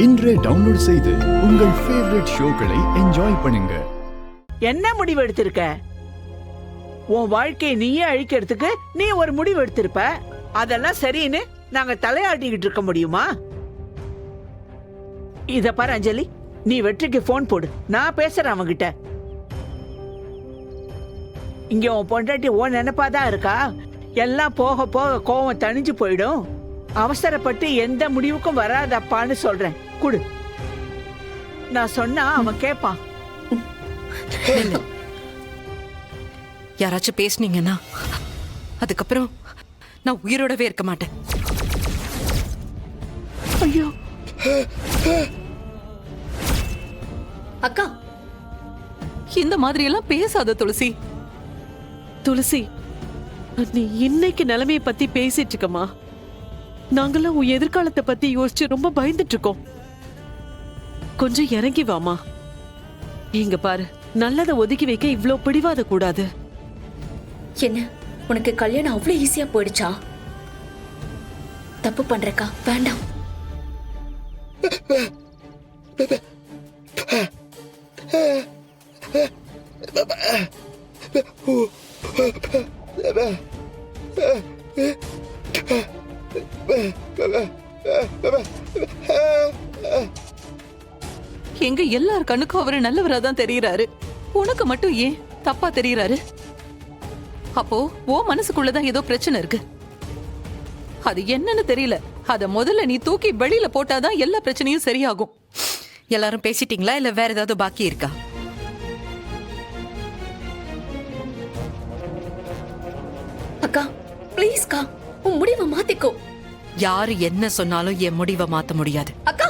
இன்றே டவுன்லோட் செய்து உங்கள் ஃபேவரட் ஷோக்களை என்ஜாய் பண்ணுங்க. என்ன முடிவு எடுத்திருக்க? உன் வாழ்க்கையை நீயே அழிக்கிறதுக்கு நீ ஒரு முடிவு எடுத்திருப்ப. அதெல்லாம் சரின்னு நாங்க தலையாட்டிக்கிட்டு இருக்க முடியுமா? இத பாரு அஞ்சலி, நீ வெற்றிக்கு போன் போடு, நான் பேசுறேன் அவங்கிட்ட. இங்க உன் பொண்டாட்டி ஓ நினைப்பாதான் இருக்கா. எல்லாம் போக போக கோவம் தணிஞ்சு போயிடும். அவசரப்பட்டு எந்த முடிவுக்கும் வராதப்பான்னு சொல்றேன். குடு. நான் சொன்னா அவன் கேட்பான். யாராச்சும் பேசுனீங்கன்னா அதுக்கப்புறம் நான் உயிரோடவே இருக்க மாட்டேன். ஐயோ அக்கா, இந்த மாதிரி எல்லாம் பேசாத துளசி. துளசி, நீ இன்னைக்கு நிலைமைய பத்தி பேசிட்டு இருக்கமா? நாங்கெல்லாம் உன் எதிர்காலத்தை பத்தி யோசிச்சு ரொம்ப பயந்துட்டு இருக்கோம். கொஞ்சம் இறங்கி வாமா. இங்க பாரு, நல்லதை ஒதுக்கி வைக்க இவ்ளோ பிடிவாத கூடாது. என்ன உனக்கு கல்யாணம் அவ்வளவு ஈஸியா போயிடுச்சா? தப்பு பண்றக்கா, வேண்டாம். எங்க எல்லார் கண்ணுக்கும் அவரு நல்லவரா தான் தெரியறாரு. உனக்கு மட்டும் ஏன் தப்பா தெரியறாரு? அப்போ ஓ மனசுக்குள்ளதான் ஏதோ பிரச்சனை இருக்கு. அது என்னன்னு தெரியல. அத முதல்ல நீ தூக்கி வெளியில போட்டாதான் எல்லா பிரச்சனையும் சரியாகும். எல்லாரும் பேசிட்டீங்களா இல்ல வேற ஏதாவது பாக்கி இருக்கா? அக்கா ப்ளீஸ்க்கா, உன் முடிவை மாத்திக்கோ. யாரு என்ன சொன்னாலும் என் முடிவை மாத்த முடியாது. அக்கா,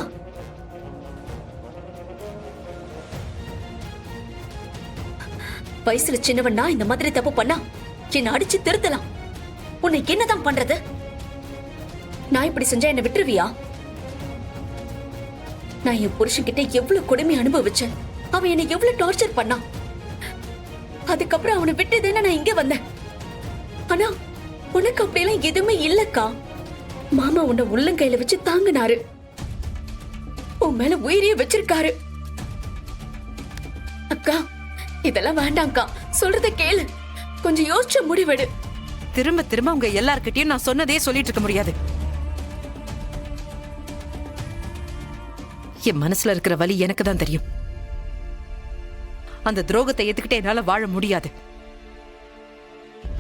வயசுல சின்னவன்னா இந்த மாதிரி தப்பு பண்ணா என்ன அடிச்சு திருத்தலாம். உன்னை என்னதான் பண்றது? நான் இப்படி செஞ்சா என்ன விட்டுருவியா? நான் என் புருஷன்கிட்ட எவ்வளவு கொடுமை அனுபவிச்சேன். அவன் என்னை எவ்வளவு டார்ச்சர் பண்ணான். அதுக்கப்புறம் அவனை விட்டுதுன்னு நான் இங்க வந்தேன். ஆனா உனக்கு அப்படியெல்லாம் எதுவுமே இல்லக்கா. மாமா உன்னை உள்ளங்கையில வச்சு தாங்கினாரு. உன் மேல உயிரியே வச்சிருக்காரு. அக்கா, இதெல்லாம் வேண்டாம்க்கா, சொல்றத கேளு. கொஞ்சம் யோசிச்சு முடிவெடு. திரும்ப திரும்ப உங்க எல்லார்கிட்டயும் நான் சொன்னதே சொல்லிட்டு இருக்க முடியாது. என் மனசுல இருக்கிற வலி எனக்கு தான் தெரியும். அந்த துரோகத்தை ஏத்துக்கிட்டு என்னால வாழ முடியாது.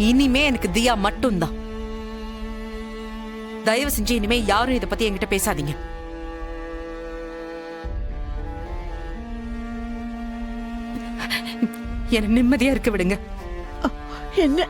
இனிமே எனக்கு தியா மட்டும்தான். தயவு செஞ்சு இனிமே யாரும் இதை பத்தி என்கிட்ட பேசாதீங்க. என்ன நிம்மதியா இருக்க விடுங்க. என்ன